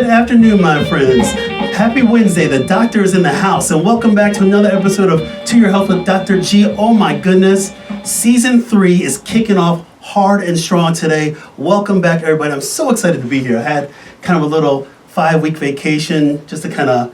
Good afternoon, my friends. Happy Wednesday. The doctor is in the house, and welcome back to another episode of To Your Health with Dr. G. Oh my goodness, season 3 is kicking off hard and strong today. Welcome back, everybody. I'm so excited to be here. I had kind of a little 5-week vacation just to kind of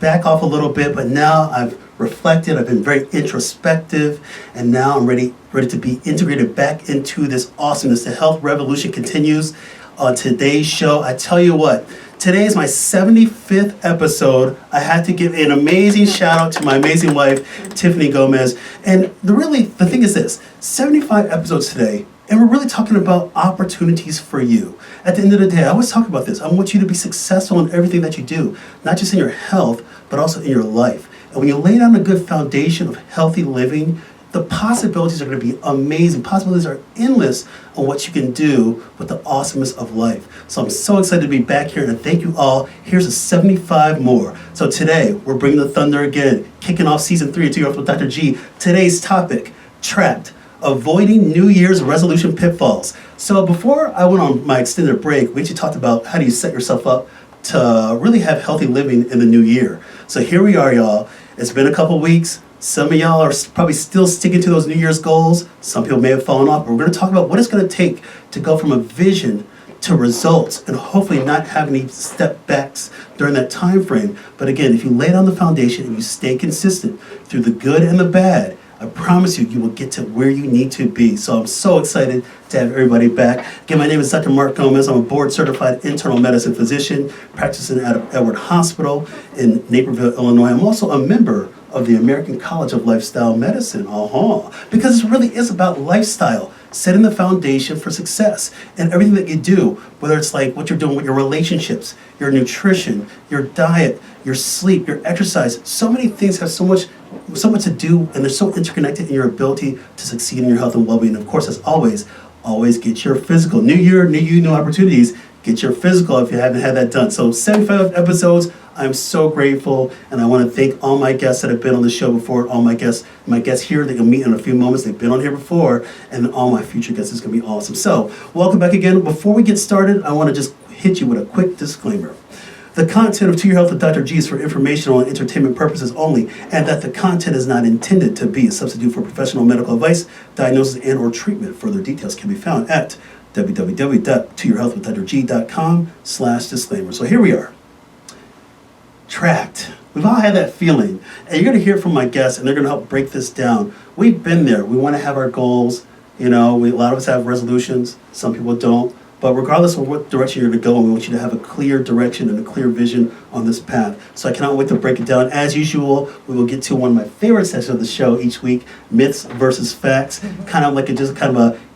back off a little bit, but now I've reflected. I've been very introspective, and now I'm ready to be integrated back into this awesomeness. The health revolution continues on today's show. I tell you what, today is my 75th episode. I had to give an amazing shout out to my amazing wife, Tiffany Gomez. And the thing is this, 75 episodes today, and we're really talking about opportunities for you. At the end of the day, I always talk about this. I want you to be successful in everything that you do, not just in your health, but also in your life. And when you lay down a good foundation of healthy living, the possibilities are going to be amazing. Possibilities are endless on what you can do with the awesomeness of life. So I'm so excited to be back here, and thank you all. Here's a 75 more. So today, we're bringing the thunder again, kicking off season 3 of To Your Health with Dr. G. Today's topic, trapped, avoiding New Year's resolution pitfalls. So before I went on my extended break, we actually talked about how do you set yourself up to really have healthy living in the new year. So here we are, y'all. It's been a couple weeks. Some of y'all are probably still sticking to those New Year's goals. Some people may have fallen off, but we're going to talk about what it's going to take to go from a vision to results and hopefully not have any step backs during that time frame. But again, if you lay down the foundation and you stay consistent through the good and the bad, I promise you, you will get to where you need to be. So I'm so excited to have everybody back. Again, my name is Dr. Mark Gomez. I'm a board-certified internal medicine physician practicing at Edward Hospital in Naperville, Illinois. I'm also a member of the American College of Lifestyle Medicine. Because it really is about lifestyle, setting the foundation for success. And everything that you do, whether it's like what you're doing with your relationships, your nutrition, your diet, your sleep, your exercise, so many things have so much to do, and they're so interconnected in your ability to succeed in your health and well-being. Of course, as always get your physical. New year, new you, new opportunities. Get your physical if you haven't had that done. So 75 episodes. I'm so grateful, and I want to thank all my guests that have been on the show before, all my guests here that you'll meet in a few moments. They've been on here before, and all my future guests is going to be awesome. So welcome back again. Before we get started, I want to just hit you with a quick disclaimer. The content of To Your Health with Dr. G is for informational and entertainment purposes only, and that the content is not intended to be a substitute for professional medical advice, diagnosis, and or treatment. Further details can be found at www.toyourhealthwithdrg.com/disclaimer. So here we are. Trapped. We've all had that feeling, and you're going to hear from my guests, and they're going to help break this down. We've been there. We want to have our goals. A lot of us have resolutions. Some people don't. But regardless of what direction you're going to go, we want you to have a clear direction and a clear vision on this path. So I cannot wait to break it down. As usual, we will get to one of my favorite sessions of the show each week, myths versus facts, kind of like a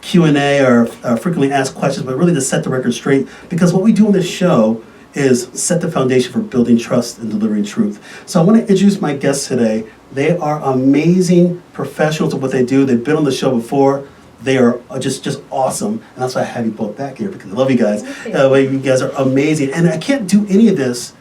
Q&A or frequently asked questions, but really to set the record straight. Because what we do on this show is set the foundation for building trust and delivering truth. So I want to introduce my guests today. They are amazing professionals of what they do. They've been on the show before. They are just awesome, and that's why I have you both back here, because I love you guys. You guys are amazing, and I can't do any of this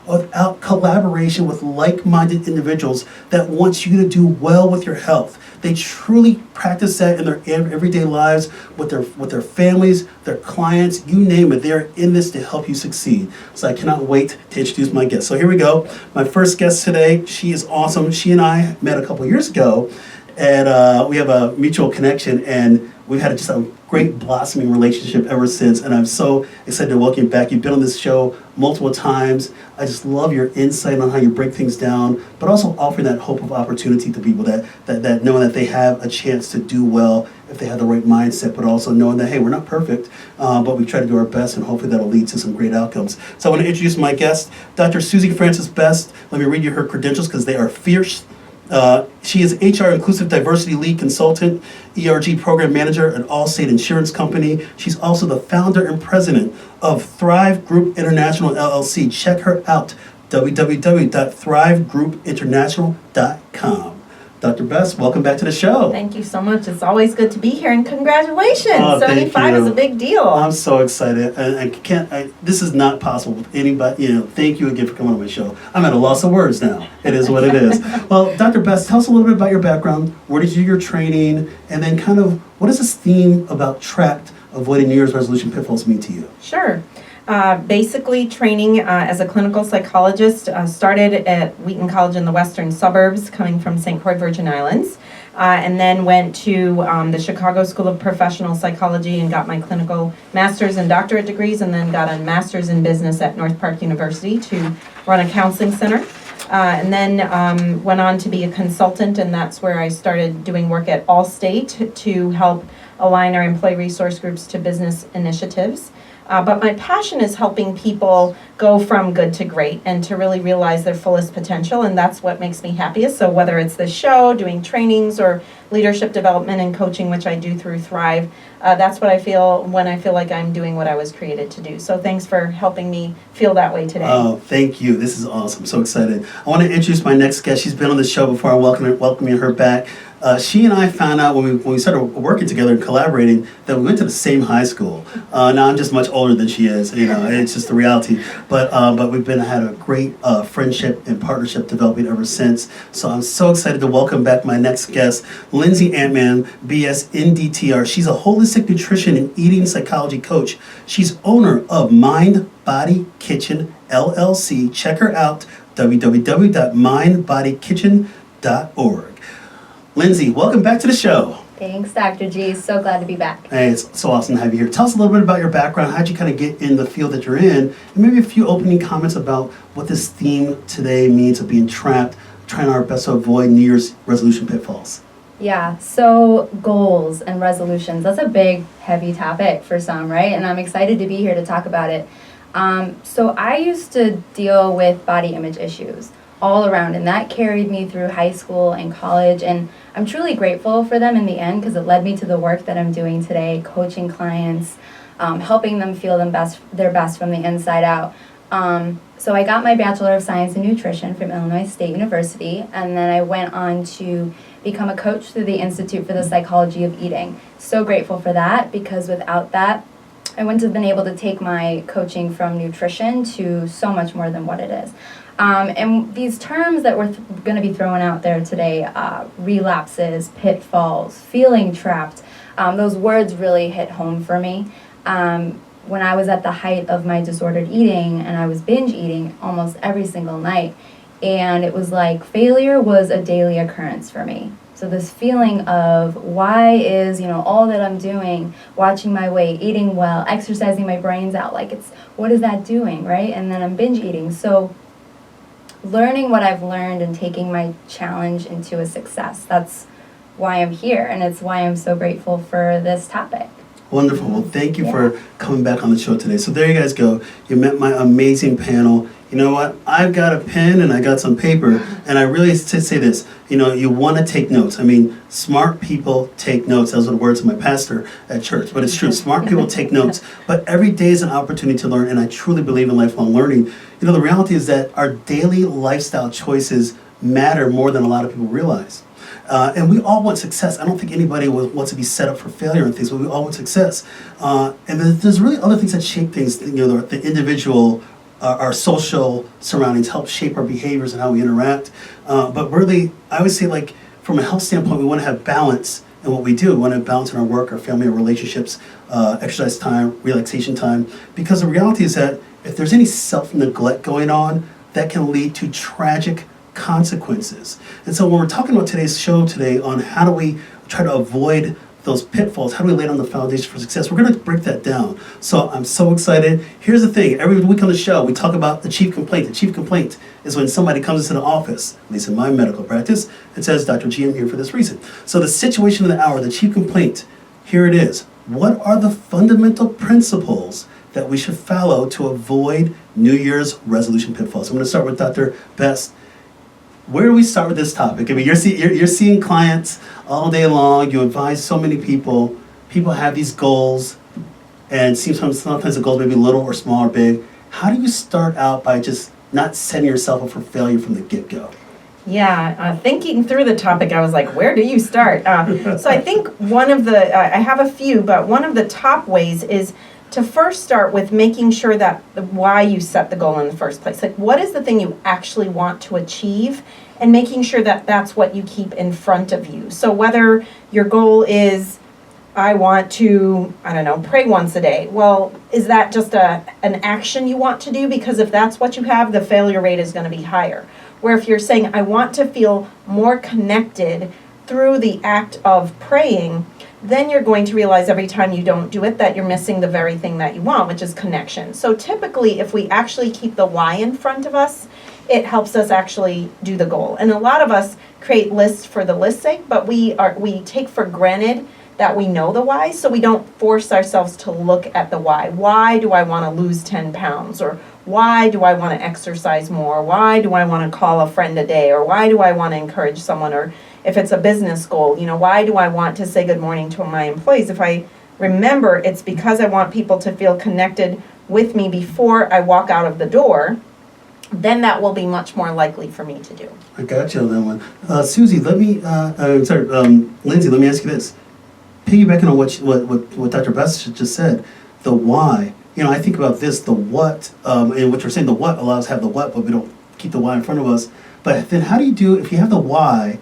without collaboration with like-minded individuals that want you to do well with your health. They truly practice that in their everyday lives with their families, their clients, you name it. They're in this to help you succeed. So I cannot wait to introduce my guests. So here we go. My first guest today, she is awesome. She and I met a couple years ago, and we have a mutual connection, and we've had just a great blossoming relationship ever since, and I'm so excited to welcome you back. You've been on this show multiple times. I just love your insight on how you break things down, but also offering that hope of opportunity to people that knowing that they have a chance to do well if they have the right mindset, but also knowing that, hey, we're not perfect, but we try to do our best, and hopefully that'll lead to some great outcomes. So I want to introduce my guest, Dr. Susie Francis Best. Let me read you her credentials because they are fierce. She is HR Inclusive Diversity Lead Consultant, ERG Program Manager at Allstate Insurance Company. She's also the founder and president of Thrive Group International LLC. Check her out, www.thrivegroupinternational.com. Dr. Best, welcome back to the show. Thank you so much. It's always good to be here, and congratulations. Oh, 75 is a big deal. I'm so excited. This is not possible with anybody. Thank you again for coming on my show. I'm at a loss of words now. It is what it is. Well, Dr. Best, tell us a little bit about your background. Where did you do your training? And then kind of what is this theme about trapped, avoiding New Year's resolution pitfalls mean to you? Sure. Basically, training as a clinical psychologist started at Wheaton College in the western suburbs, coming from St. Croix, Virgin Islands, and then went to the Chicago School of Professional Psychology and got my clinical master's and doctorate degrees, and then got a master's in business at North Park University to run a counseling center. And then went on to be a consultant, and that's where I started doing work at Allstate to help align our employee resource groups to business initiatives. But my passion is helping people go from good to great and to really realize their fullest potential, and that's what makes me happiest. So whether it's this show, doing trainings, or leadership development and coaching, which I do through Thrive, that's what I feel when I feel like I'm doing what I was created to do. So thanks for helping me feel that way today. Oh, thank you. This is awesome. So excited. I want to introduce my next guest. She's been on the show before. I'm welcoming her back. She and I found out when we started working together and collaborating that we went to the same high school. Now I'm just much older than she is. It's just the reality. But we've had a great friendship and partnership developing ever since. So I'm so excited to welcome back my next guest, Lindsey Antman, BS NDTR. She's a holistic nutrition and eating psychology coach. She's owner of Mind Body Kitchen LLC. Check her out, www.mindbodykitchen.org. Lindsey, welcome back to the show. Thanks, Dr. G. So glad to be back. Hey, it's so awesome to have you here. Tell us a little bit about your background. How'd you kind of get in the field that you're in? And maybe a few opening comments about what this theme today means of being trapped, trying our best to avoid New Year's resolution pitfalls. Yeah, so goals and resolutions, that's a big, heavy topic for some, right? And I'm excited to be here to talk about it. So I used to deal with body image issues all around, and that carried me through high school and college, and I'm truly grateful for them in the end because it led me to the work that I'm doing today, coaching clients, helping them feel their best from the inside out. So I got my Bachelor of Science in Nutrition from Illinois State University, and then I went on to become a coach through the Institute for the Psychology of Eating. So grateful for that, because without that, I wouldn't have been able to take my coaching from nutrition to so much more than what it is. And these terms that we're going to be throwing out there today, relapses, pitfalls, feeling trapped, those words really hit home for me. When I was at the height of my disordered eating and I was binge eating almost every single night, and it was like failure was a daily occurrence for me. So this feeling of why is, all that I'm doing, watching my weight, eating well, exercising my brains out, what is that doing, right? And then I'm binge eating. So learning what I've learned and taking my challenge into a success. That's why I'm here, and it's why I'm so grateful for this topic. Wonderful. Well, thank you for coming back on the show today. So there you guys go. You met my amazing panel. You know what? I've got a pen and I got some paper, and I really say this. You want to take notes. I mean, smart people take notes. Those are the words of my pastor at church, but it's true. Smart people take notes, but every day is an opportunity to learn, and I truly believe in lifelong learning. The reality is that our daily lifestyle choices matter more than a lot of people realize. And we all want success. I don't think anybody wants to be set up for failure and things, but we all want success. And there's really other things that shape things. The individual, our social surroundings help shape our behaviors and how we interact. But really, I always say, from a health standpoint, we want to have balance in what we do. We want to have balance in our work, our family, our relationships, exercise time, relaxation time. Because the reality is that if there's any self-neglect going on, that can lead to tragic consequences. And so when we're talking about today's show today on how do we try to avoid those pitfalls, how do we lay down the foundation for success, we're going to break that down. So I'm so excited. Here's the thing. Every week on the show, we talk about the chief complaint. The chief complaint is when somebody comes into the office, at least in my medical practice, and says, Dr. G, I'm here for this reason. So the situation of the hour, the chief complaint, here it is. What are the fundamental principles that we should follow to avoid New Year's resolution pitfalls? I'm going to start with Dr. Best. Where do we start with this topic? I mean, you're seeing clients all day long. You advise so many people. People have these goals, and sometimes the goals may be little or small or big. How do you start out by just not setting yourself up for failure from the get-go? Yeah, thinking through the topic, I was like, where do you start? So I think one of the, I have a few, but one of the top ways is to first start with making sure that why you set the goal in the first place. What is the thing you actually want to achieve, and making sure that that's what you keep in front of you. So whether your goal is I want to, I don't know, pray once a day. Well, is that just an action you want to do? Because if that's what you have, the failure rate is going to be higher. Where if you're saying, I want to feel more connected through the act of praying, then you're going to realize every time you don't do it that you're missing the very thing that you want, which is connection. So typically, if we actually keep the why in front of us, it helps us actually do the goal. And a lot of us create lists for the list's sake, but we take for granted that we know the why, so we don't force ourselves to look at the why. Why do I want to lose 10 pounds? Or why do I want to exercise more? Why do I want to call a friend a day? Or why do I want to encourage someone? Or if it's a business goal, why do I want to say good morning to my employees? If I remember, it's because I want people to feel connected with me before I walk out of the door, then that will be much more likely for me to do. I got you on that one. Susie, Lindsey, let me ask you this. Piggybacking on what Dr. Best just said, the why. I think about this, the what, and what you're saying, the what allows us to have the what, but we don't keep the why in front of us. But then how do you do, if you have the why,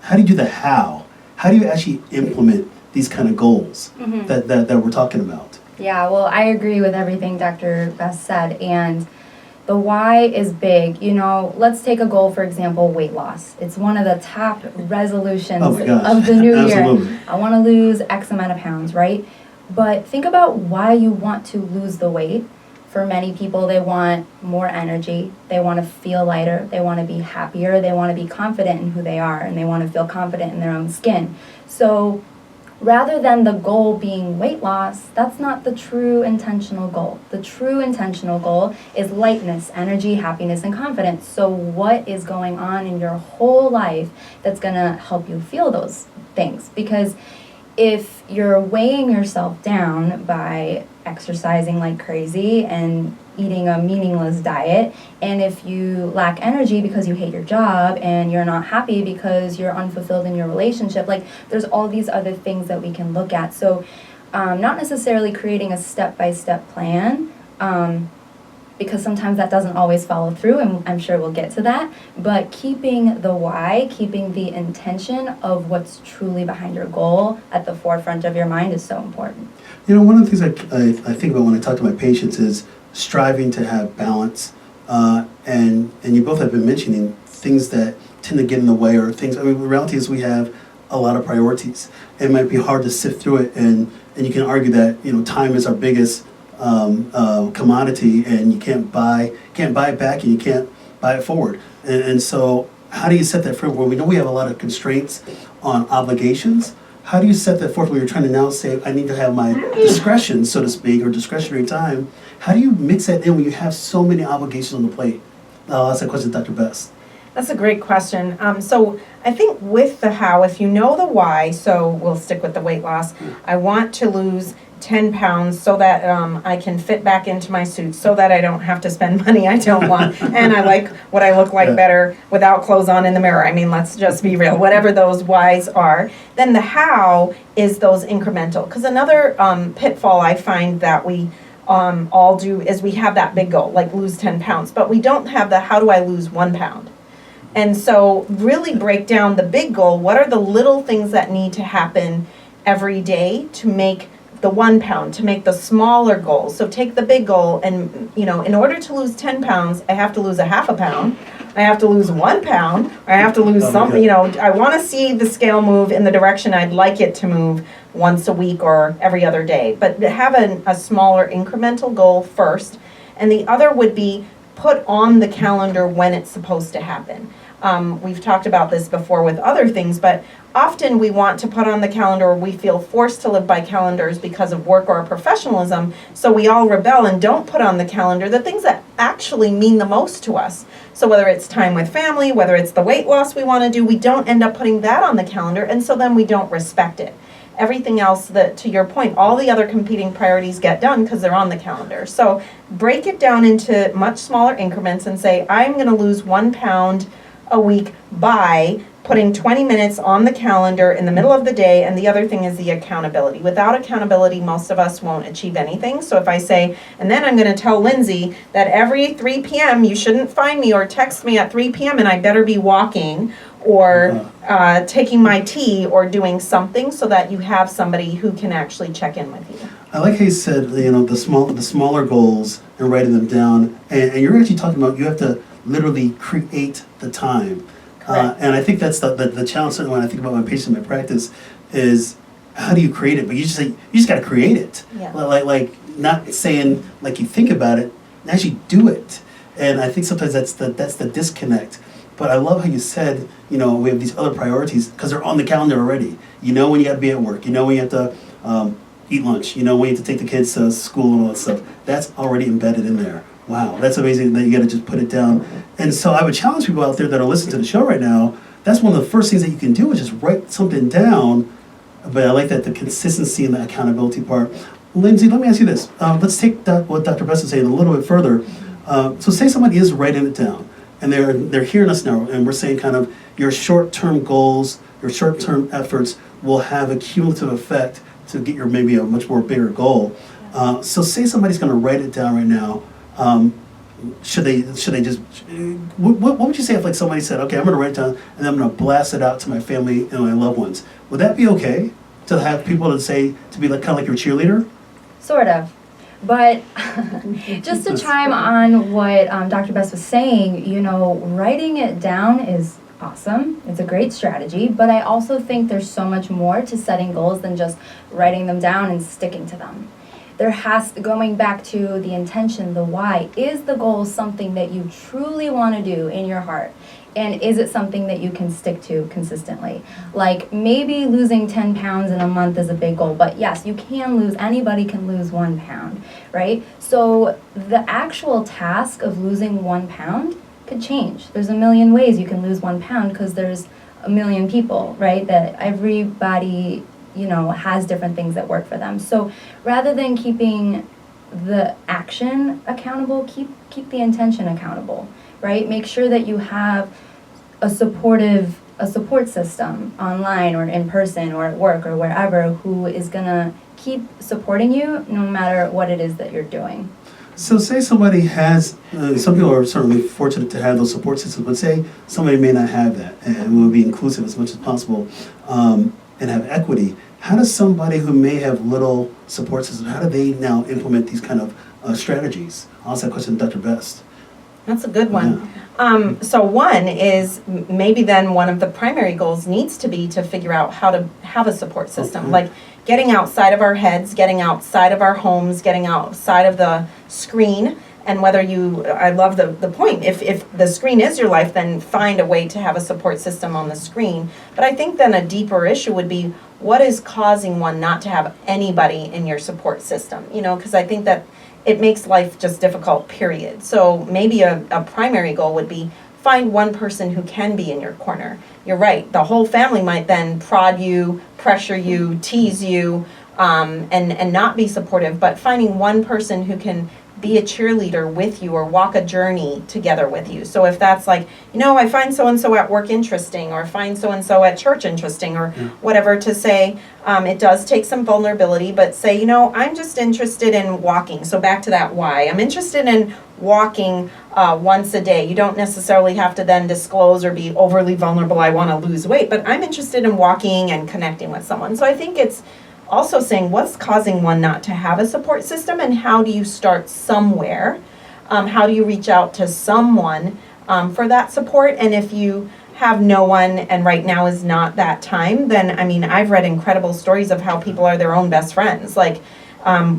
how do you do the how? How do you actually implement these kind of goals that we're talking about? Yeah, well, I agree with everything Dr. Best said, and the why is big. Let's take a goal, for example, weight loss. It's one of the top resolutions of the new Absolutely. year. I want to lose X amount of pounds, right? But think about why you want to lose the weight. For many people, they want more energy, they want to feel lighter, they want to be happier, they want to be confident in who they are, and they want to feel confident in their own skin. So rather than the goal being weight loss, that's not the true intentional goal. The true intentional goal is lightness, energy, happiness, and confidence. So what is going on in your whole life that's going to help you feel those things? Because if you're weighing yourself down by exercising like crazy and eating a meaningless diet, and if you lack energy because you hate your job and you're not happy because you're unfulfilled in your relationship, there's all these other things that we can look at. So not necessarily creating a step-by-step plan, because sometimes that doesn't always follow through, and I'm sure we'll get to that, but keeping the why, keeping the intention of what's truly behind your goal at the forefront of your mind is so important. One of the things I think about when I talk to my patients is striving to have balance, and you both have been mentioning things that tend to get in the way, or things, the reality is we have a lot of priorities. It might be hard to sift through it, and you can argue that, time is our biggest commodity, and you can't buy it back, and you can't buy it forward. And so how do you set that framework? Well, we know we have a lot of constraints on obligations. How do you set that forth when you're trying to now say, I need to have my discretion, so to speak, or discretionary time? How do you mix that in when you have so many obligations on the plate? I'll ask that question to Dr. Best. That's a great question. So I think with the how, if you know the why, so we'll stick with the weight loss, I want to lose 10 pounds so that I can fit back into my suit, so that I don't have to spend money I don't want, and I like what I look like better without clothes on in the mirror. Let's just be real. Whatever those whys are, then the how is those incremental. Because another pitfall I find that we all do is we have that big goal, like lose 10 pounds, but we don't have the how do I lose 1 pound. And so really break down the big goal. What are the little things that need to happen every day to make the 1 pound, to make the smaller goals? So take the big goal, and in order to lose 10 pounds, I have to lose a half a pound, I have to lose 1 pound, I have to lose something. I want to see the scale move in the direction I'd like it to move once a week or every other day. But have a smaller incremental goal first, and the other would be put on the calendar when it's supposed to happen. We've talked about this before with other things, but often we want to put on the calendar, or we feel forced to live by calendars because of work or professionalism, so we all rebel and don't put on the calendar the things that actually mean the most to us. So whether it's time with family, whether it's the weight loss we want to do, we don't end up putting that on the calendar, and so then we don't respect it. Everything else, that, to your point, all the other competing priorities get done because they're on the calendar. So break it down into much smaller increments and say, I'm going to lose 1 pound a week by putting 20 minutes on the calendar in the middle of the day. And the other thing is the accountability. Without accountability, most of us won't achieve anything. So if I say, and then I'm going to tell Lindsey that every 3 p.m. you shouldn't find me or text me at 3 p.m. and I better be walking or taking my tea or doing something, so that you have somebody who can actually check in with you. I like how you said, the smaller goals and writing them down, and you're actually talking about you have to literally create the time. And I think that's the challenge. Certainly, when I think about my patients in my practice, is how do you create it? But you just got to create it. Yeah. Like not saying like you think about it, actually do it. And I think sometimes that's the disconnect. But I love how you said, we have these other priorities because they're on the calendar already. You know when you got to be at work. You know when you have to eat lunch. You know when you have to take the kids to school and all that stuff. That's already embedded in there. Wow, that's amazing that you got to just put it down. And so I would challenge people out there that are listening to the show right now. That's one of the first things that you can do is just write something down. But I like that the consistency and the accountability part. Lindsey, let me ask you this. Let's take what Dr. Best is saying a little bit further. So say somebody is writing it down, and they're hearing us now, and we're saying kind of your short-term goals, your short-term efforts will have a cumulative effect to get your maybe a much more bigger goal. So say somebody's going to write it down right now. Should they just, what would you say if like somebody said, okay, I'm going to write it down and I'm going to blast it out to my family and my loved ones? Would that be okay to have people to be like kind of like your cheerleader? Sort of. But just to chime on what Dr. Best was saying, writing it down is awesome. It's a great strategy, but I also think there's so much more to setting goals than just writing them down and sticking to them. Going back to the intention, the why, is the goal something that you truly want to do in your heart? And is it something that you can stick to consistently? Like maybe losing 10 pounds in a month is a big goal, but yes, anybody can lose 1 pound, right? So the actual task of losing 1 pound could change. There's a million ways you can lose 1 pound because there's a million people, right? That everybody has different things that work for them. So rather than keeping the action accountable, keep the intention accountable, right? Make sure that you have a support system online or in person or at work or wherever who is gonna keep supporting you no matter what it is that you're doing. So say somebody has, some people are certainly fortunate to have those support systems, but say somebody may not have that and will be inclusive as much as possible and have equity. How does somebody who may have little support systems, how do they now implement these kind of strategies? I'll ask that question to Dr. Best. That's a good one. So one is maybe then one of the primary goals needs to be to figure out how to have a support system. Okay. Like getting outside of our heads, getting outside of our homes, getting outside of the screen. And I love the point, if the screen is your life, then find a way to have a support system on the screen. But I think then a deeper issue would be, what is causing one not to have anybody in your support system? Because I think that it makes life just difficult, period. So maybe a primary goal would be find one person who can be in your corner. You're right, the whole family might then prod you, pressure you, tease you, and not be supportive, but finding one person who can be a cheerleader with you or walk a journey together with you. So if that's like, I find so-and-so at work interesting, or find so-and-so at church interesting, or whatever, to say, it does take some vulnerability, but say, I'm just interested in walking. So back to that why. I'm interested in walking once a day. You don't necessarily have to then disclose or be overly vulnerable, I want to lose weight, but I'm interested in walking and connecting with someone. So I think it's also saying what's causing one not to have a support system, and how do you start somewhere? How do you reach out to someone for that support? And if you have no one and right now is not that time, then I've read incredible stories of how people are their own best friends. Like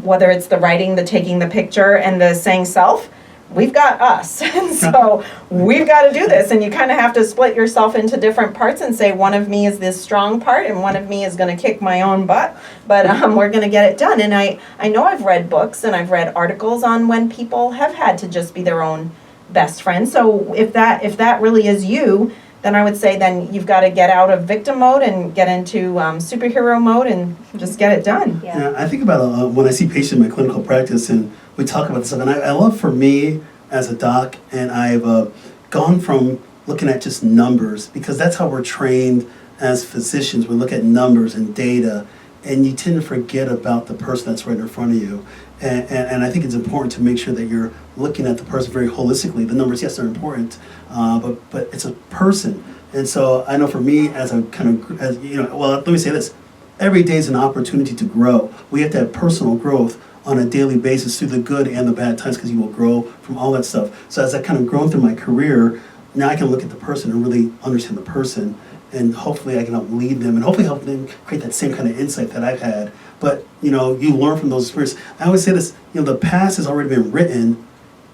whether it's the writing, the taking the picture, and the saying self, we've got us. And so we've got to do this. And you kind of have to split yourself into different parts and say, one of me is this strong part and one of me is going to kick my own butt, but we're going to get it done. And I know I've read books and I've read articles on when people have had to just be their own best friend. So if that really is you, then I would say then you've got to get out of victim mode and get into superhero mode and just get it done. Yeah, I think about when I see patients in my clinical practice and we talk about this stuff, and I love for me as a doc, and I've gone from looking at just numbers, because that's how we're trained as physicians. We look at numbers and data, and you tend to forget about the person that's right in front of you. And I think it's important to make sure that you're looking at the person very holistically. The numbers, yes, are important, but it's a person. And so I know for me, as a kind of, as you know, well, let me say this: every day is an opportunity to grow. We have to have personal growth on a daily basis through the good and the bad times, because you will grow from all that stuff. So as I kind of grown through my career, now I can look at the person and really understand the person, and hopefully I can help lead them and hopefully help them create that same kind of insight that I've had. But, you know, you learn from those experiences. I always say this, you know, the past has already been written.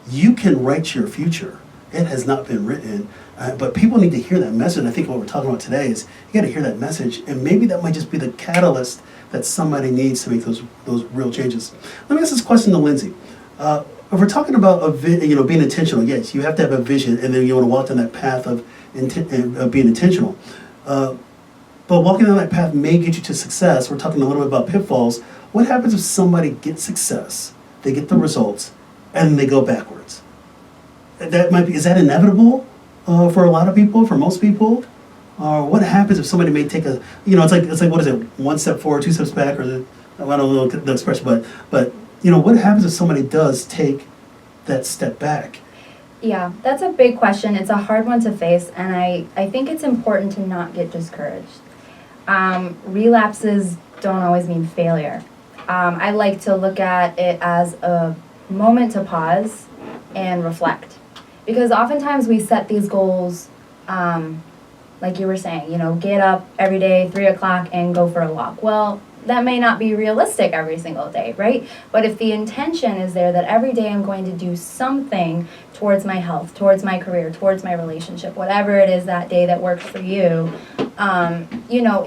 You can write your future. It has not been written. But people need to hear that message. And I think what we're talking about today is you got to hear that message. And maybe that might just be the catalyst that somebody needs to make those real changes. Let me ask this question to Lindsey. If we're talking about being intentional, yes, you have to have a vision, and then you want to walk down that path of being intentional. But walking down that path may get you to success. We're talking a little bit about pitfalls. What happens if somebody gets success, they get the results, and they go backwards? Is that inevitable for a lot of people, for most people? What happens if somebody may take it's like what is it, one step forward, two steps back, or I don't know the expression, but what happens if somebody does take that step back? Yeah, that's a big question. It's a hard one to face, and I think it's important to not get discouraged. Relapses don't always mean failure. I like to look at it as a moment to pause and reflect. Because oftentimes we set these goals, like you were saying, get up every day, 3 o'clock, and go for a walk. Well, that may not be realistic every single day, right? But if the intention is there that every day I'm going to do something towards my health, towards my career, towards my relationship, whatever it is that day that works for you,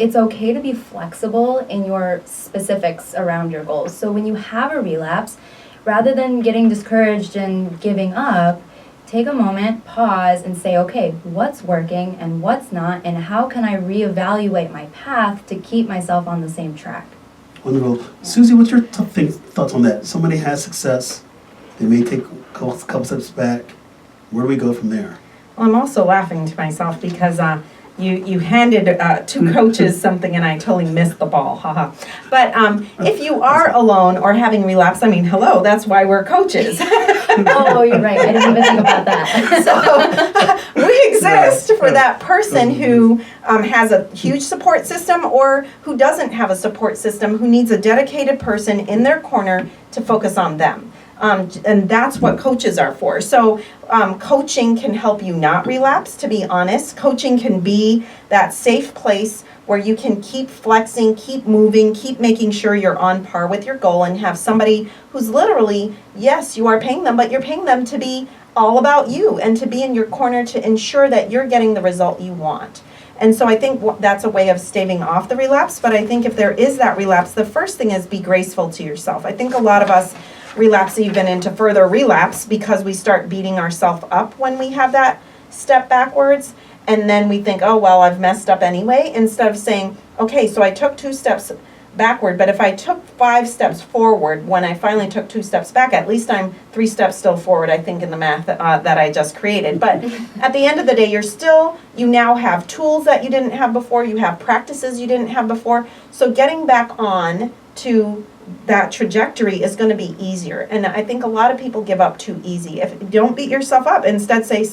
it's okay to be flexible in your specifics around your goals. So when you have a relapse, rather than getting discouraged and giving up, take a moment, pause, and say, okay, what's working and what's not, and how can I reevaluate my path to keep myself on the same track? Wonderful. Susie, what's your thoughts on that? Somebody has success, they may take a couple steps back. Where do we go from there? Well, I'm also laughing to myself because you handed two coaches something and I totally missed the ball, haha. But if you are alone or having relapse, hello, that's why we're coaches. Oh, you're right. I didn't even think about that. So we exist for that person who has a huge support system or who doesn't have a support system, who needs a dedicated person in their corner to focus on them. And that's what coaches are for. So coaching can help you not relapse, to be honest. Coaching can be that safe place where you can keep flexing, keep moving, keep making sure you're on par with your goal, and have somebody who's literally, yes, you are paying them, but you're paying them to be all about you and to be in your corner to ensure that you're getting the result you want. And so I think that's a way of staving off the relapse. But I think if there is that relapse, the first thing is be graceful to yourself. I think a lot of us relapse even into further relapse because we start beating ourselves up when we have that step backwards. And then we think, oh, well, I've messed up anyway, instead of saying, okay, so I took 2 steps backward, but if I took 5 steps forward when I finally took 2 steps back, at least I'm 3 steps still forward, I think, in the math that I just created. But at the end of the day, you now have tools that you didn't have before, you have practices you didn't have before. So getting back on to that trajectory is going to be easier. And I think a lot of people give up too easy. Don't beat yourself up. Instead, say,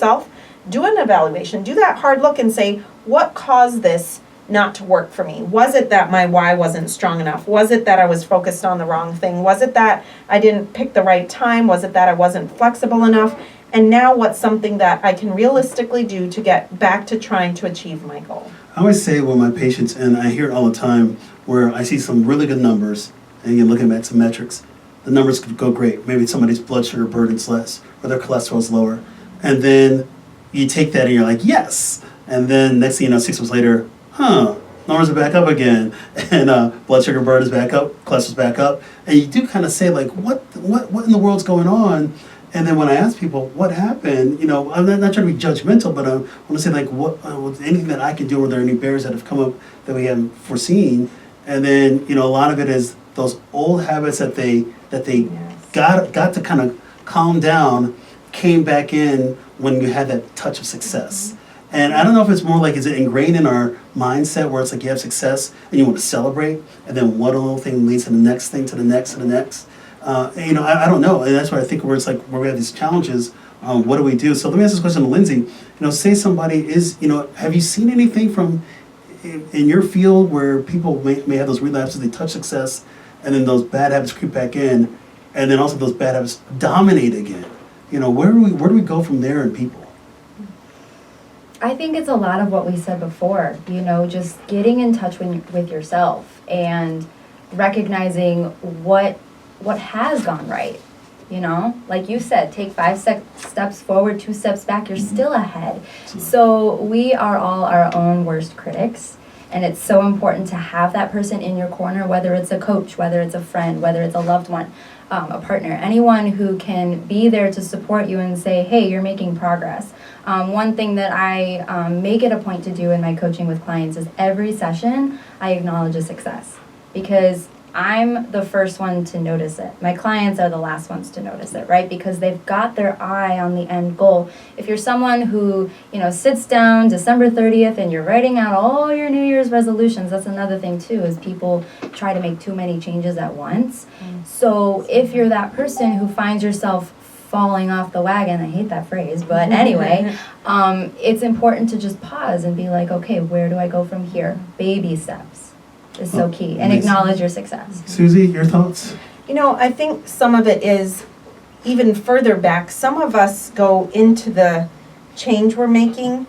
do an evaluation. Do that hard look and say, what caused this not to work for me? Was it that my why wasn't strong enough? Was it that I was focused on the wrong thing? Was it that I didn't pick the right time? Was it that I wasn't flexible enough? And now what's something that I can realistically do to get back to trying to achieve my goal? I always say with my patients, and I hear it all the time, where I see some really good numbers, and you're looking at some metrics, the numbers could go great. Maybe somebody's blood sugar burden's less, or their cholesterol's lower. And then you take that and you're like, yes. And then next thing you know, 6 months later, numbers are back up again. And blood sugar burden is back up, cholesterol's back up. And you do kind of say, like, what in the world's going on? And then when I ask people, what happened, I'm not trying to be judgmental, but I want to say, like, what anything that I can do, or are there any barriers that have come up that we haven't foreseen? And then, a lot of it is those old habits that they yes. got to kind of calm down, came back in when you had that touch of success. And I don't know if it's more like, is it ingrained in our mindset where it's like you have success and you want to celebrate, and then one little thing leads to the next thing, to the next, to the next. I don't know, and that's why I think where it's like where we have these challenges. What do we do? So let me ask this question to Lindsey. Say somebody is, have you seen anything from in your field where people may have those relapses, they touch success, and then those bad habits creep back in, and then also those bad habits dominate again? Where do we go from there in people? I think it's a lot of what we said before, just getting in touch with yourself and recognizing what has gone right. Like you said, take 5 steps forward, 2 steps back, you're still ahead. So we are all our own worst critics, and it's so important to have that person in your corner, whether it's a coach, whether it's a friend, whether it's a loved one, a partner, anyone who can be there to support you and say, hey, you're making progress. One thing that I make it a point to do in my coaching with clients is every session I acknowledge a success, because I'm the first one to notice it. My clients are the last ones to notice it, right? Because they've got their eye on the end goal. If you're someone who, sits down December 30th and you're writing out all your New Year's resolutions, that's another thing too, is people try to make too many changes at once. So if you're that person who finds yourself falling off the wagon, I hate that phrase, but anyway, it's important to just pause and be like, okay, where do I go from here? Baby steps is so key, and acknowledge your success. Susie, your thoughts? I think some of it is even further back. Some of us go into the change we're making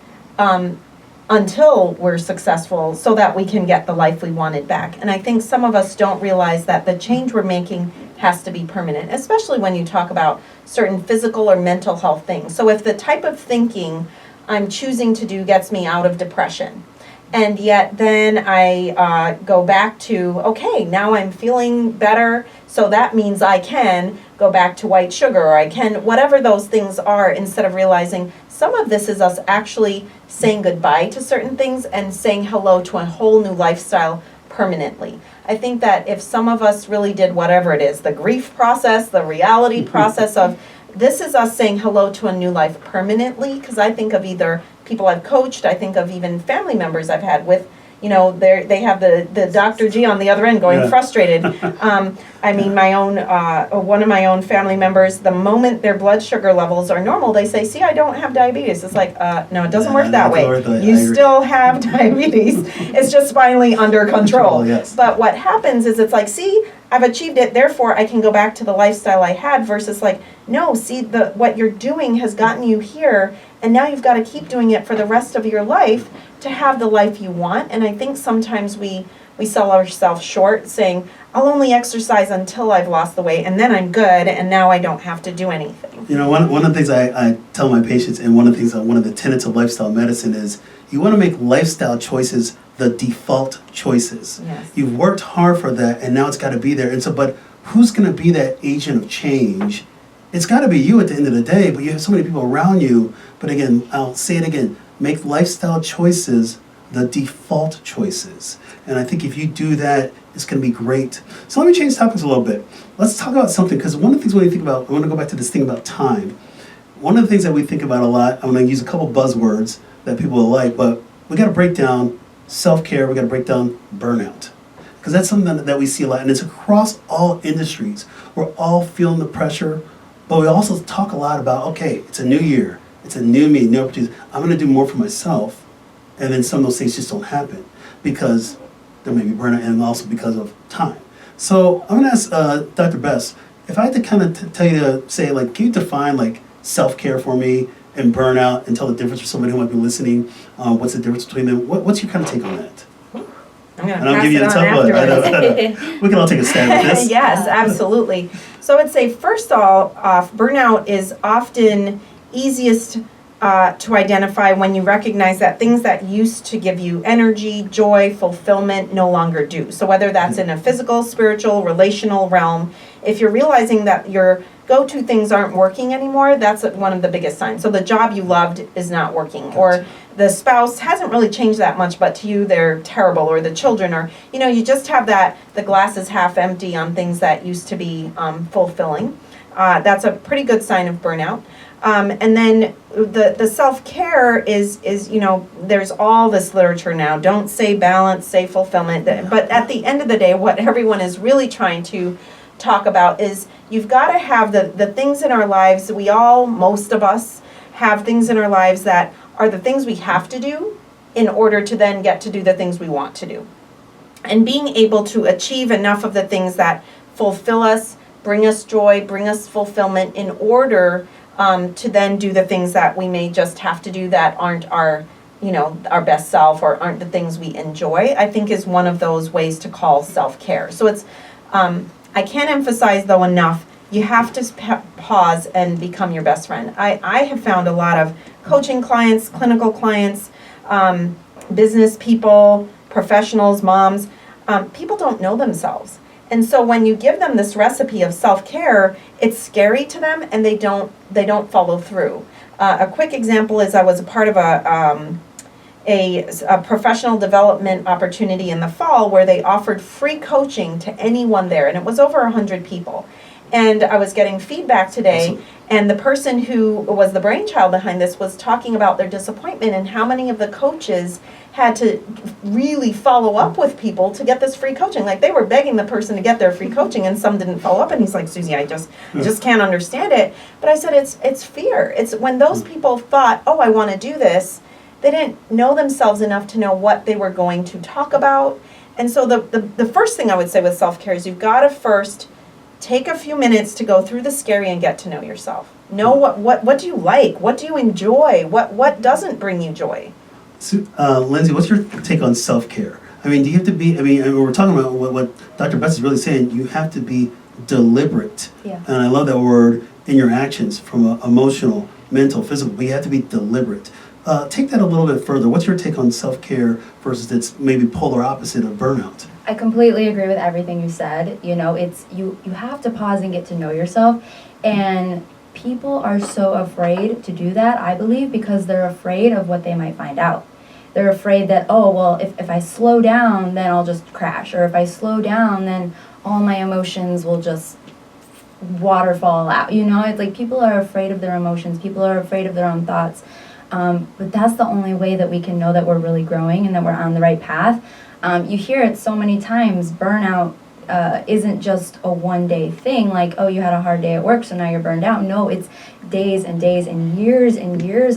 until we're successful so that we can get the life we wanted back. And I think some of us don't realize that the change we're making has to be permanent, especially when you talk about certain physical or mental health things. So if the type of thinking I'm choosing to do gets me out of depression, and yet then I go back to, okay, now I'm feeling better, so that means I can go back to white sugar, or I can, whatever those things are, instead of realizing some of this is us actually saying goodbye to certain things and saying hello to a whole new lifestyle permanently. I think that if some of us really did whatever it is, the grief process, the reality process of, this is us saying hello to a new life permanently, because I think of either people I've coached, I think of even family members I've had with, they have the Dr. G on the other end going frustrated. My own, one of my own family members, the moment their blood sugar levels are normal, they say, see, I don't have diabetes. It's like, no, it doesn't work that way. You still have diabetes. It's just finally under control. Yes. But what happens is it's like, see, I've achieved it, therefore I can go back to the lifestyle I had, versus like, no, see, what you're doing has gotten you here, and now you've got to keep doing it for the rest of your life to have the life you want. And I think sometimes we sell ourselves short, saying, I'll only exercise until I've lost the weight, and then I'm good, and now I don't have to do anything. One of the things I tell my patients, and one of the tenets of lifestyle medicine is, you want to make lifestyle choices the default choices. Yes. You've worked hard for that, and now it's got to be there. And so, but who's going to be that agent of change? It's got to be you at the end of the day, but you have so many people around you. But again, I'll say it again, make lifestyle choices the default choices. And I think if you do that, it's going to be great. So let me change topics a little bit. Let's talk about something, because one of the things when you think about, I want to go back to this thing about time. One of the things that we think about a lot, I'm going to use a couple buzzwords that people will like, but we got to break down self-care, we got to break down burnout. Because that's something that we see a lot, and it's across all industries. We're all feeling the pressure, but we also talk a lot about, okay, it's a new year, it's a new me, new opportunities. I'm going to do more for myself, and then some of those things just don't happen because there may be burnout, and also because of time. So I'm going to ask Dr. Bess, if I had to kind of tell you to say, like, can you define like self-care for me and burnout, and tell the difference for somebody who might be listening? What's the difference between them? What's your kind of take on that? I'm going to And I'll give you a tough one. I know. We can all take a stab at this. Yes, absolutely. So I would say, first off, burnout is often easiest to identify when you recognize that things that used to give you energy, joy, fulfillment no longer do. So whether that's in a physical, spiritual, relational realm, if you're realizing that your go-to things aren't working anymore, that's one of the biggest signs. So the job you loved is not working, or the spouse hasn't really changed that much, but to you they're terrible, or the children, or you just have that the glass is half empty on things that used to be fulfilling. That's a pretty good sign of burnout. And then the self-care is, there's all this literature now. Don't say balance, say fulfillment. But at the end of the day, what everyone is really trying to talk about is you've got to have the things in our lives. Most of us have things in our lives that are the things we have to do in order to then get to do the things we want to do. And being able to achieve enough of the things that fulfill us, bring us joy, bring us fulfillment in order to then do the things that we may just have to do that aren't our best self or aren't the things we enjoy, I think is one of those ways to call self-care. So it's, I can't emphasize though enough, you have to pause and become your best friend. I have found a lot of coaching clients, clinical clients, business people, professionals, moms, people don't know themselves. And so when you give them this recipe of self-care, it's scary to them and they don't follow through. A quick example is I was a part of a professional development opportunity in the fall where they offered free coaching to anyone there, and it was over 100 people. And I was getting feedback today, Awesome. and the person who was the brainchild behind this was talking about their disappointment and how many of the coaches had to really follow up with people to get this free coaching. Like they were begging the person to get their free coaching, and some didn't follow up. And he's like, Susie, I just can't understand it. But I said, it's fear. It's when those people thought, oh, I want to do this, they didn't know themselves enough to know what they were going to talk about. And so the first thing I would say with self-care is you've got to first take a few minutes to go through the scary and get to know yourself. Know what do you like? What do you enjoy? What doesn't bring you joy? So, Lindsey, what's your take on self-care? I mean, do you have to be, we're talking about what Dr. Betts is really saying, you have to be deliberate. Yeah. And I love that word, in your actions, from emotional, mental, physical, but you have to be deliberate. Take that a little bit further. What's your take on self-care versus its maybe polar opposite of burnout? I completely agree with everything you said. It's you have to pause and get to know yourself. And people are so afraid to do that, I believe, because they're afraid of what they might find out. They're afraid that, oh, well, if I slow down, then I'll just crash. Or if I slow down, then all my emotions will just waterfall out. It's like people are afraid of their emotions. People are afraid of their own thoughts. But that's the only way that we can know that we're really growing and that we're on the right path. You hear it so many times, burnout isn't just a one-day thing, like, oh, you had a hard day at work, so now you're burned out. No, it's days and days and years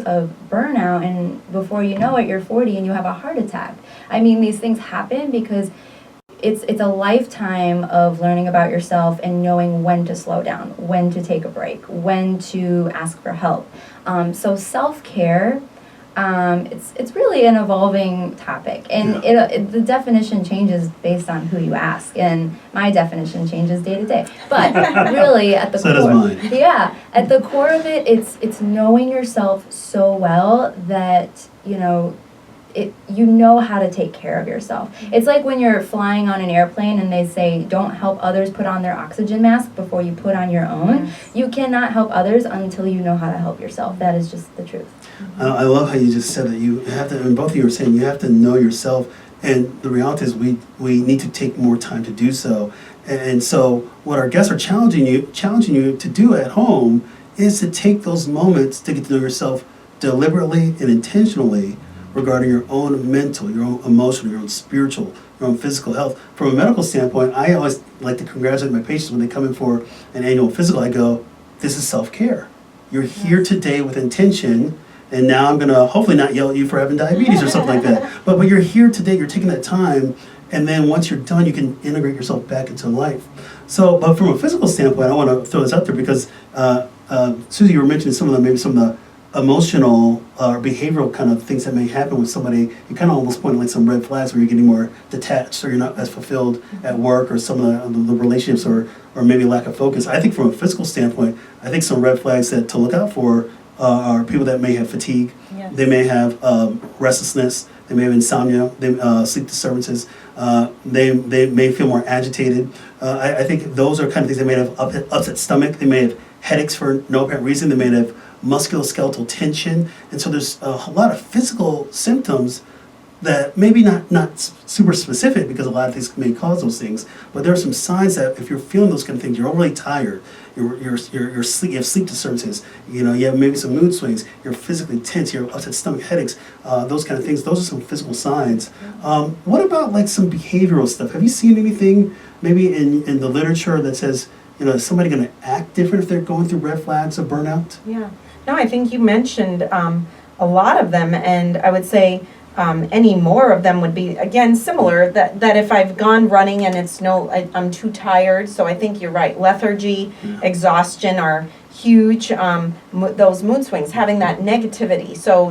of burnout, and before you know it, you're 40 and you have a heart attack. I mean, these things happen because it's a lifetime of learning about yourself and knowing when to slow down, when to take a break, when to ask for help. So self-care, it's really an evolving topic, and the definition changes based on who you ask, and my definition changes day to day. But really, at the So core, does mine. at the core of it, it's knowing yourself so well that you know how to take care of yourself. It's like when you're flying on an airplane and they say don't help others put on their oxygen mask before you put on your own. Yes. You cannot help others until you know how to help yourself. That is just the truth. I love how you just said that you have to, and both of you are saying you have to know yourself, and the reality is we need to take more time to do so. And so what our guests are challenging you to do at home is to take those moments to get to know yourself deliberately and intentionally regarding your own mental, your own emotional, your own spiritual, your own physical health. From a medical standpoint, I always like to congratulate my patients when they come in for an annual physical. I go, this is self-care. You're here today with intention, and now I'm going to hopefully not yell at you for having diabetes or something like that. But you're here today, you're taking that time, and then once you're done, you can integrate yourself back into life. So, but from a physical standpoint, I want to throw this out there because, Susie, you were mentioning some of the emotional or behavioral kind of things that may happen with somebody. You kind of almost pointed like some red flags where you're getting more detached or you're not as fulfilled at work, or some of the relationships or maybe lack of focus. I think from a physical standpoint, I think some red flags that to look out for are people that may have fatigue. Yes. They may have restlessness. They may have insomnia. Sleep disturbances. They may feel more agitated. I think those are kind of things. They may have upset stomach. They may have headaches for no apparent reason. They may have musculoskeletal tension. And so there's a lot of physical symptoms that maybe not super specific, because a lot of things may cause those things, but there are some signs that if you're feeling those kind of things, you're overly tired, you're sleep, you have sleep disturbances, you know, you have maybe some mood swings, you're physically tense, you have upset stomach, headaches, those kind of things. Those are some physical signs. What about like some behavioral stuff? Have you seen anything maybe in the literature that says, you know, is somebody going to act different if they're going through red flags of burnout? Yeah. No, I think you mentioned a lot of them, and I would say any more of them would be, again, similar, that if I've gone running and I'm too tired, so I think you're right. Lethargy, exhaustion are huge. Those mood swings, having that negativity, so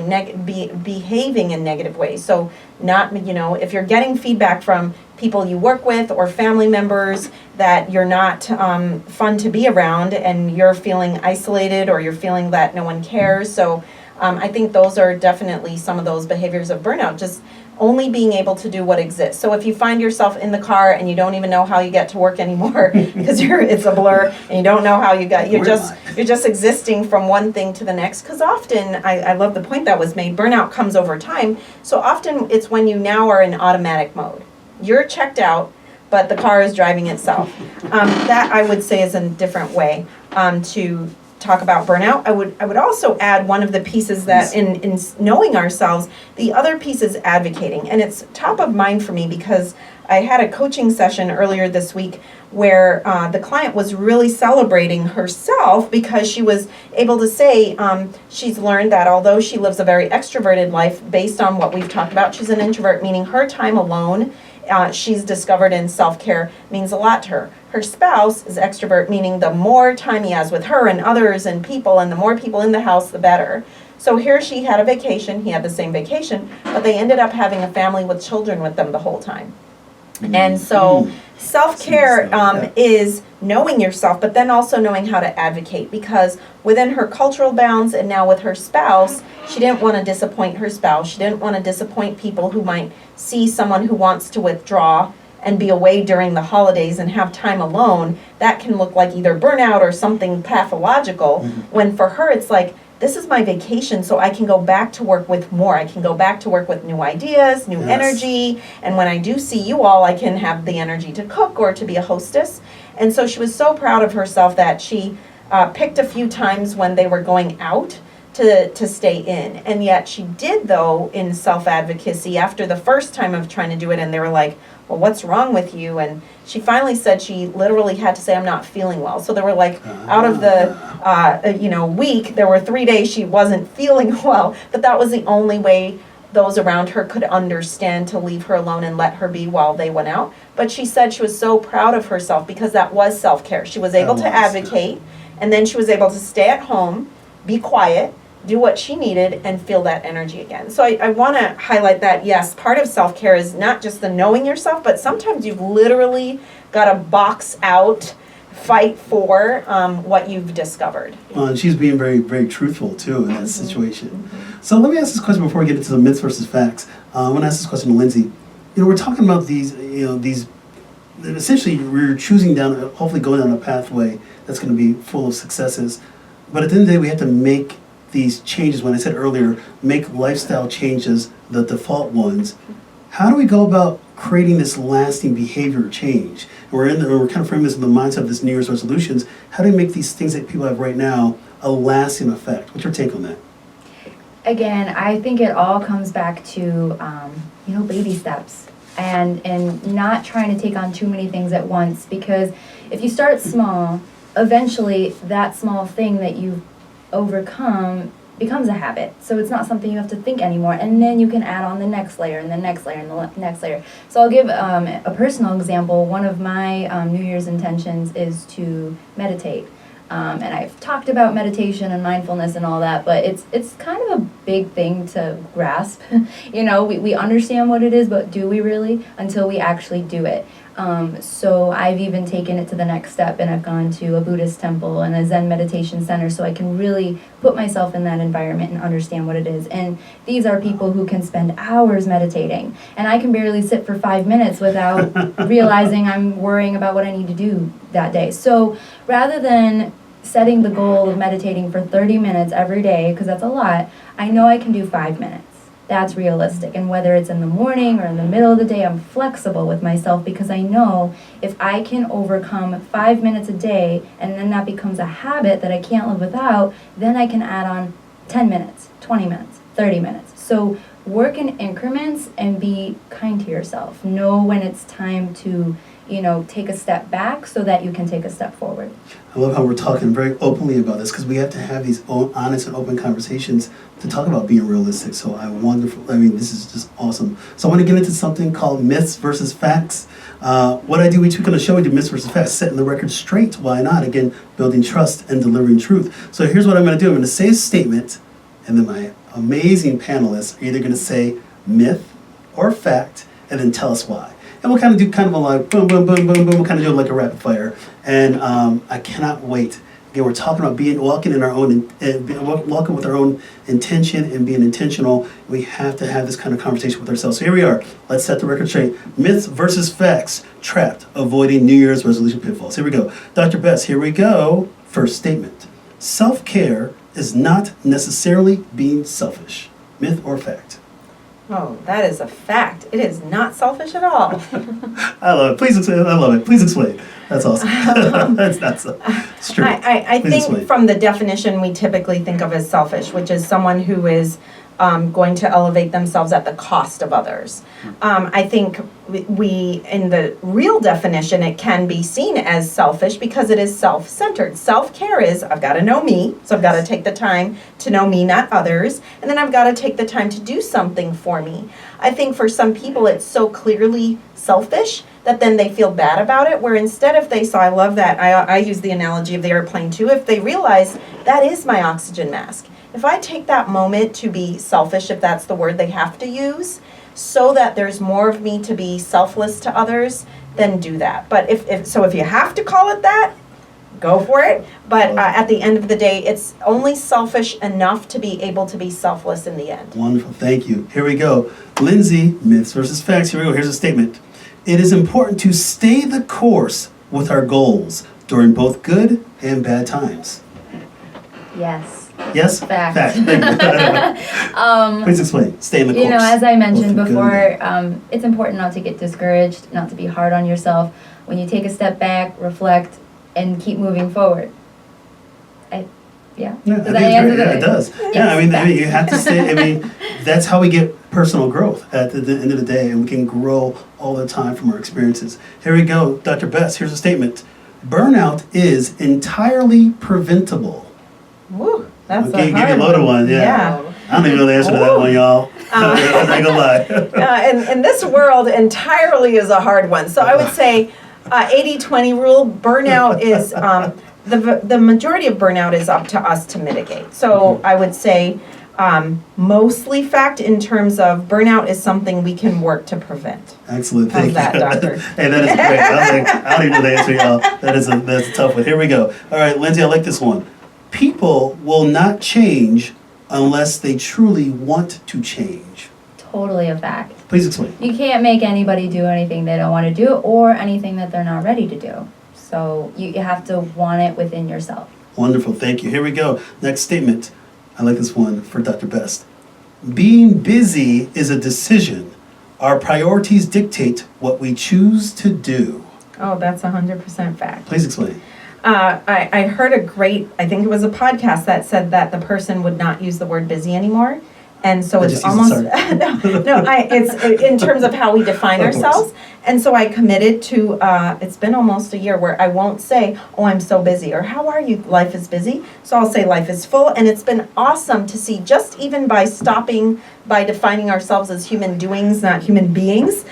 behaving in negative ways. So not, you know, if you're getting feedback from people you work with or family members that you're not fun to be around, and you're feeling isolated, or you're feeling that no one cares. So I think those are definitely some of those behaviors of burnout, just only being able to do what exists. So if you find yourself in the car and you don't even know how you get to work anymore because it's a blur, and you don't know how you're just existing from one thing to the next. Because often, I love the point that was made, burnout comes over time. So often it's when you now are in automatic mode. You're checked out, but the car is driving itself. That I would say is a different way to talk about burnout. I would also add one of the pieces that in knowing ourselves, the other piece is advocating. And it's top of mind for me because I had a coaching session earlier this week where the client was really celebrating herself because she was able to say she's learned that although she lives a very extroverted life based on what we've talked about, she's an introvert, meaning her time alone, she's discovered in self-care means a lot to her. Her spouse is extrovert, meaning the more time he has with her and others and people, and the more people in the house, the better. So here she had a vacation, he had the same vacation, but they ended up having a family with children with them the whole time. And so self-care is knowing yourself, but then also knowing how to advocate, because within her cultural bounds and now with her spouse, she didn't want to disappoint her spouse. She didn't want to disappoint people who might see someone who wants to withdraw and be away during the holidays and have time alone. That can look like either burnout or something pathological, when for her it's like, this is my vacation, so I can go back to work with more. I can go back to work with new ideas, new energy, and when I do see you all, I can have the energy to cook or to be a hostess. And so she was so proud of herself that she picked a few times when they were going out to stay in. And yet she did, though, in self-advocacy after the first time of trying to do it, and they were like, well, what's wrong with you? And she finally said she literally had to say, I'm not feeling well. So there were like, out of the week, there were 3 days she wasn't feeling well, but that was the only way those around her could understand to leave her alone and let her be while they went out. But she said she was so proud of herself because that was self-care. She was able to advocate, and then she was able to stay at home, be quiet, do what she needed, and feel that energy again. So I want to highlight that, yes, part of self-care is not just the knowing yourself, but sometimes you've literally got to box out, fight for what you've discovered. And she's being very, very truthful, too, in that situation. So let me ask this question before we get into the myths versus facts. I want to ask this question to Lindsey. You know, we're talking about these, essentially we're choosing hopefully going down a pathway that's going to be full of successes. But at the end of the day, we have to make these changes. When I said earlier, make lifestyle changes the default ones. How do we go about creating this lasting behavior change? We're kind of framing this in the mindset of this New Year's resolutions. How do we make these things that people have right now a lasting effect? What's your take on that? Again, I think it all comes back to baby steps and not trying to take on too many things at once, because if you start small, eventually that small thing that you've overcome becomes a habit. So it's not something you have to think anymore, and then you can add on the next layer and the next layer and the next layer. So I'll give a personal example. One of my New Year's intentions is to meditate. And I've talked about meditation and mindfulness and all that, but it's kind of a big thing to grasp. We understand what it is, but do we really? Until we actually do it. So I've even taken it to the next step, and I've gone to a Buddhist temple and a Zen meditation center so I can really put myself in that environment and understand what it is. And these are people who can spend hours meditating, and I can barely sit for 5 minutes without realizing I'm worrying about what I need to do that day. So rather than setting the goal of meditating for 30 minutes every day, because that's a lot, I know I can do 5 minutes. that's realistic. And whether it's in the morning or in the middle of the day, I'm flexible with myself because I know if I can overcome 5 minutes a day and then that becomes a habit that I can't live without, then I can add on 10 minutes, 20 minutes, 30 minutes. So work in increments and be kind to yourself. Know when it's time to, take a step back so that you can take a step forward. I love how we're talking very openly about this because we have to have these honest and open conversations to talk about being realistic. So this is just awesome. So I want to get into something called myths versus facts. What I do each week on the show, we do myths versus facts, setting the record straight. Why not? Again, building trust and delivering truth. So here's what I'm going to do. I'm going to say a statement, and then my amazing panelists are either going to say myth or fact, and then tell us why. And we'll kind of do kind of a like boom, boom, boom, boom, boom. We'll kind of do it like a rapid fire. And I cannot wait. Again, we're talking about walking in our own, walking with our own intention and being intentional. We have to have this kind of conversation with ourselves. So here we are. Let's set the record straight. Myths versus facts. Trapped. Avoiding New Year's resolution pitfalls. Here we go. Dr. Bess, here we go. First statement. Self-care is not necessarily being selfish. Myth or fact? Oh, that is a fact. It is not selfish at all. I love it. Please explain. I love it. Please explain. That's awesome. That's true. I Please think explain. from the definition we typically think of as selfish, which is someone who is going to elevate themselves at the cost of others. I think we, in the real definition, it can be seen as selfish because it is self-centered. Self-care is, I've got to know me, so I've got to take the time to know me, not others, and then I've got to take the time to do something for me. I think for some people it's so clearly selfish that then they feel bad about it, where instead if they saw, I love that, I use the analogy of the airplane too, if they realize that is my oxygen mask. If I take that moment to be selfish, if that's the word they have to use, so that there's more of me to be selfless to others, then do that. But if you have to call it that, go for it. But at the end of the day, it's only selfish enough to be able to be selfless in the end. Wonderful. Thank you. Here we go. Lindsey, myths versus facts. Here we go. Here's a statement. It is important to stay the course with our goals during both good and bad times. Yes. Yes? Fact. Thank you. Please explain. Stay in the course. As I mentioned Both good before, and bad. it's important not to get discouraged, not to be hard on yourself. When you take a step back, reflect, and keep moving forward. Yeah, Does I that think answer it's great. Yeah, it does. Yes, Yeah, I mean, facts. you have to stay. That's how we get personal growth at the end of the day, and we can grow all the time from our experiences. Here we go. Dr. Bess, here's a statement. Burnout is entirely preventable. Woo, that's Okay, a give you a hard loaded one, yeah. I don't even know the answer to that one, y'all. I'm not gonna lie. In this world, entirely is a hard one. So I would say 80-20 rule, burnout is, the majority of burnout is up to us to mitigate. So I would say mostly fact in terms of burnout is something we can work to prevent. Excellent, How's thank that, you. doctor? Hey, that is great. I don't even know the answer, y'all. That's a tough one. Here we go. All right, Lindsey, I like this one. People will not change unless they truly want to change. Totally a fact. Please explain. You can't make anybody do anything they don't want to do or anything that they're not ready to do. So you have to want it within yourself. Wonderful, thank you. Here we go. Next statement. I like this one for Dr. Best. Being busy is a decision. Our priorities dictate what we choose to do. Oh, that's 100% fact. Please explain. I heard I think it was a podcast that said that the person would not use the word busy anymore. And so it's almost, it's in terms of how we define ourselves. And so I committed to, it's been almost a year where I won't say, oh, I'm so busy, or how are you? Life is busy. So I'll say life is full. And it's been awesome to see, just even by stopping, by defining ourselves as human doings, not human beings.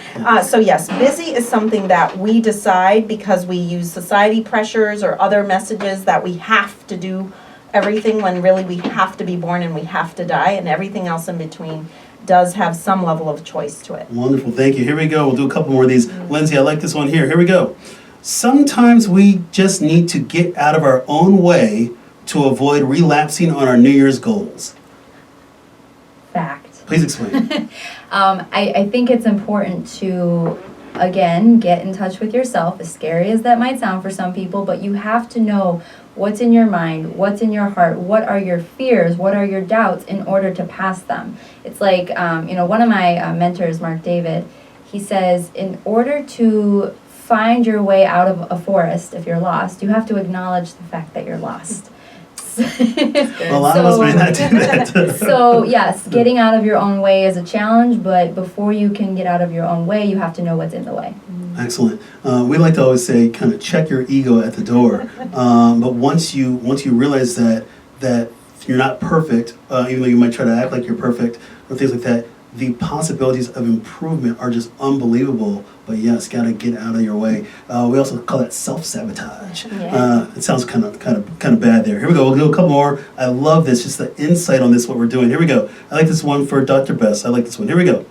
So yes, busy is something that we decide because we use society pressures or other messages that we have to do everything, when really we have to be born and we have to die, and everything else in between does have some level of choice to it. Wonderful, thank you. Here we go. We'll do a couple more of these. Lindsey, I like this one here. Here we go. Sometimes we just need to get out of our own way to avoid relapsing on our New Year's goals. Fact. Please explain. I think it's important to again, get in touch with yourself, as scary as that might sound for some people, but you have to know what's in your mind, what's in your heart, what are your fears, what are your doubts in order to pass them. It's like, one of my mentors, Mark David, he says, in order to find your way out of a forest, if you're lost, you have to acknowledge the fact that you're lost. A lot of us may not do that. So yes, getting out of your own way is a challenge, but before you can get out of your own way, you have to know what's in the way. Excellent. We like to always say, kind of check your ego at the door. But once you realize that you're not perfect, even though you might try to act like you're perfect or things like that, the possibilities of improvement are just unbelievable. But yes, got to get out of your way. We also call that self-sabotage. Yeah. It sounds kind of bad there. Here we go. We'll do a couple more. I love this. Just the insight on this, what we're doing. Here we go. I like this one for Dr. Bess. I like this one. Here we go.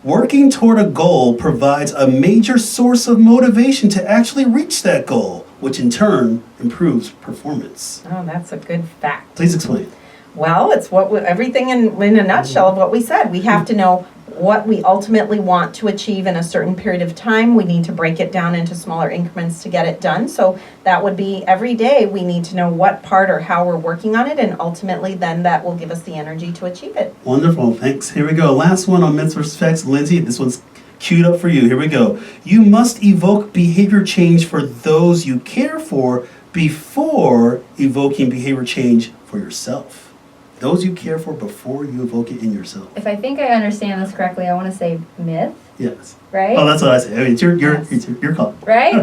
Working toward a goal provides a major source of motivation to actually reach that goal, which in turn improves performance. Oh, that's a good fact. Please explain. Well, it's everything in a nutshell of what we said. We have to know what we ultimately want to achieve in a certain period of time. We need to break it down into smaller increments to get it done. So that would be every day we need to know what part or how we're working on it, and ultimately then that will give us the energy to achieve it. Wonderful. Thanks. Here we go. Last one on myths versus facts. Lindsey, this one's queued up for you. Here we go. You must evoke behavior change for those you care for before evoking behavior change for yourself. Those you care for before you evoke it in yourself. If I think I understand this correctly, I want to say myth, Yes. right? Oh, that's what I say. I mean, it's your call. Right?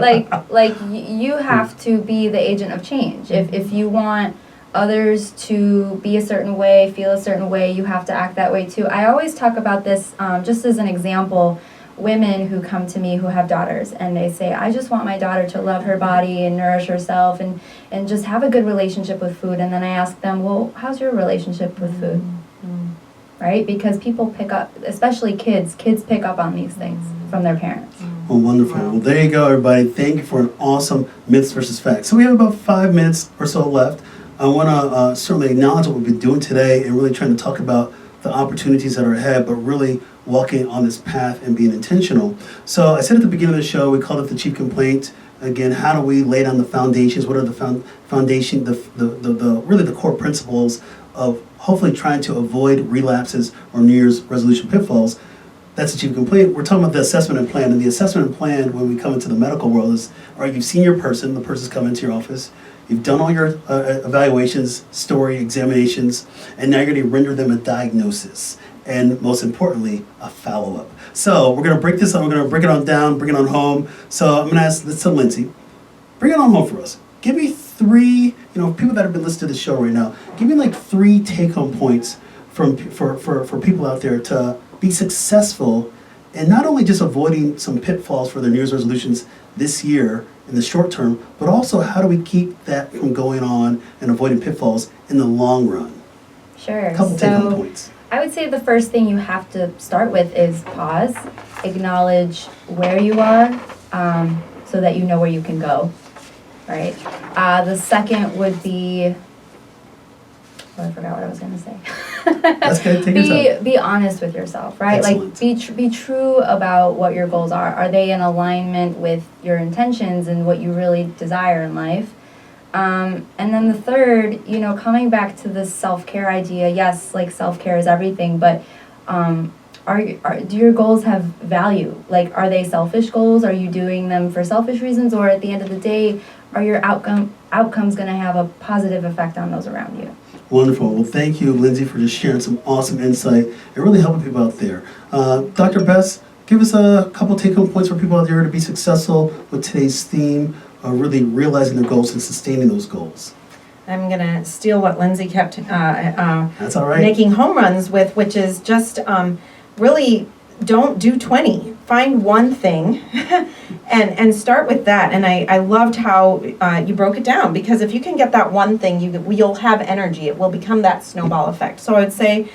Like you have to be the agent of change. If you want others to be a certain way, feel a certain way, you have to act that way too. I always talk about this just as an example. Women who come to me who have daughters and they say, I just want my daughter to love her body and nourish herself and just have a good relationship with food. And then I ask them, well, how's your relationship with food? Right? Because people pick up, especially kids pick up on these things from their parents. Well, wonderful. Wow. Well, there you go, everybody. Thank you for an awesome myths versus facts. So we have about 5 minutes or so left. I want to certainly acknowledge what we've been doing today and really trying to talk about the opportunities that are ahead, but really walking on this path and being intentional. So I said at the beginning of the show, we called it the chief complaint. Again, how do we lay down the foundations? What are the foundation, really the core principles of hopefully trying to avoid relapses or New Year's resolution pitfalls? That's the chief complaint. We're talking about the assessment and plan. And the assessment and plan, when we come into the medical world, is, all right, you've seen your person, the person's come into your office, you've done all your evaluations, story, examinations, and now you're going to render them a diagnosis. And most importantly, a follow-up. So we're going to break this up. We're going to break it on down, bring it on home. So I'm going to ask this to Lindsey. Bring it on home for us. Give me 3, people that have been listening to the show right now, give me like 3 take-home points for people out there to be successful and not only just avoiding some pitfalls for their New Year's resolutions this year in the short term, but also how do we keep that from going on and avoiding pitfalls in the long run? Sure. A couple take-home points. I would say the first thing you have to start with is pause, acknowledge where you are, so that you know where you can go, right? The second would be, I forgot what I was going to say. That's good. Take your time. Be honest with yourself, right? Excellent. Like be true about what your goals are. Are they in alignment with your intentions and what you really desire in life? And then the third, coming back to the self-care idea, yes, like self-care is everything, but do your goals have value? Like, are they selfish goals? Are you doing them for selfish reasons? Or at the end of the day, are your outcomes going to have a positive effect on those around you? Wonderful. Well, thank you, Lindsey, for just sharing some awesome insight and really helping people out there. Dr. Bess, give us a couple take-home points for people out there to be successful with today's theme, really realizing their goals and sustaining those goals. I'm going to steal what Lindsey kept That's all right. making home runs with, which is just really don't do 20. Find one thing and start with that. And I loved how you broke it down, because if you can get that one thing, you'll have energy. It will become that snowball effect. So I would say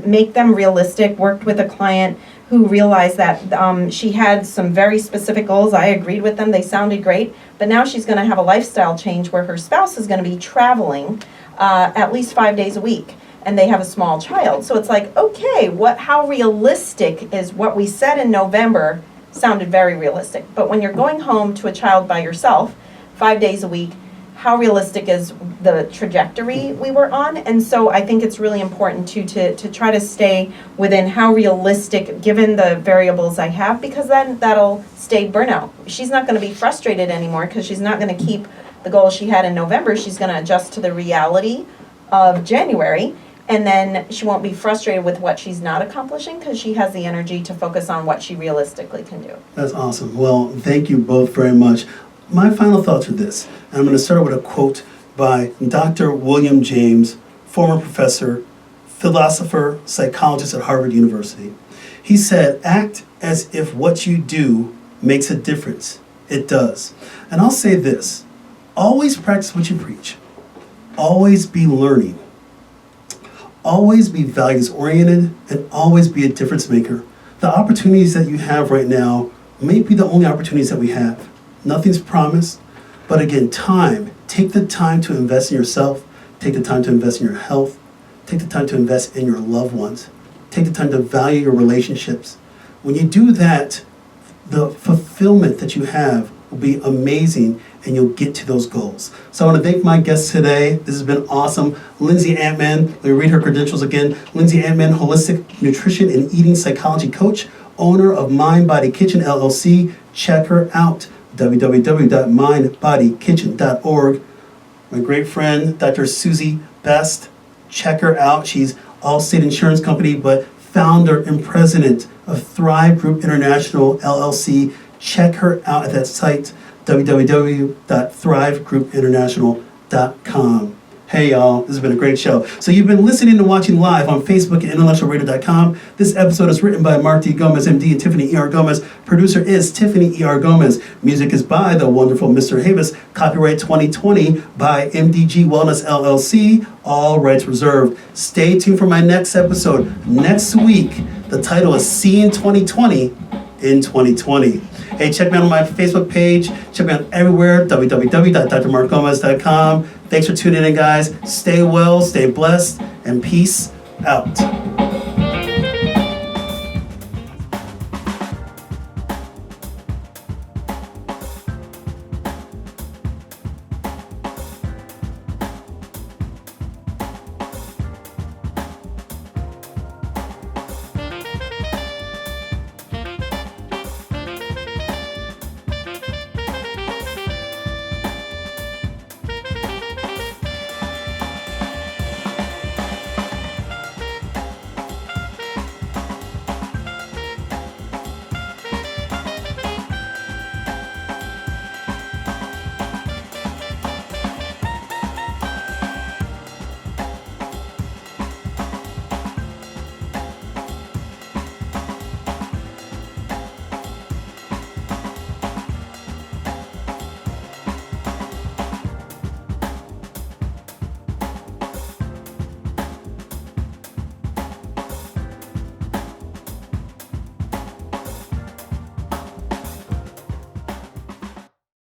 make them realistic. Worked with a client who realized that she had some very specific goals. I agreed with them. They sounded great. But now she's going to have a lifestyle change where her spouse is going to be traveling at least 5 days a week. And they have a small child. So it's like, okay, how realistic is what we said in November sounded very realistic. But when you're going home to a child by yourself, 5 days a week, how realistic is the trajectory we were on? And so I think it's really important to try to stay within how realistic, given the variables I have, because then that'll stay burnout. She's not going to be frustrated anymore because she's not going to keep the goal she had in November. She's going to adjust to the reality of January, and then she won't be frustrated with what she's not accomplishing because she has the energy to focus on what she realistically can do. That's awesome. Well, thank you both very much. My final thoughts are this, and I'm going to start with a quote by Dr. William James, former professor, philosopher, psychologist at Harvard University. He said, "Act as if what you do makes a difference. It does." And I'll say this, always practice what you preach. Always be learning. Always be values-oriented, and always be a difference maker. The opportunities that you have right now may be the only opportunities that we have. Nothing's promised, but again, time. Take the time to invest in yourself. Take the time to invest in your health. Take the time to invest in your loved ones. Take the time to value your relationships. When you do that, the fulfillment that you have will be amazing, and you'll get to those goals. So I want to thank my guests today. This has been awesome. Lindsey Antman, let me read her credentials again. Lindsey Antman, holistic nutrition and eating psychology coach, owner of Mind Body Kitchen LLC. Check her out. www.mindbodykitchen.org. My great friend, Dr. Susie Best. Check her out. She's Allstate Insurance Company, but founder and president of Thrive Group International LLC. Check her out at that site, www.thrivegroupinternational.com. Hey y'all, this has been a great show. So you've been listening and watching live on Facebook at intellectualradio.com. This episode is written by Mark D. Gomez, MD, and Tiffany E.R. Gomez. Producer is Tiffany E.R. Gomez. Music is by the wonderful Mr. Havis. Copyright 2020 by MDG Wellness LLC. All rights reserved. Stay tuned for my next episode next week. The title is Seeing 2020 in 2020. Hey, check me out on my Facebook page. Check me out everywhere, www.drmarkgomez.com. Thanks for tuning in, guys. Stay well, stay blessed, and peace out.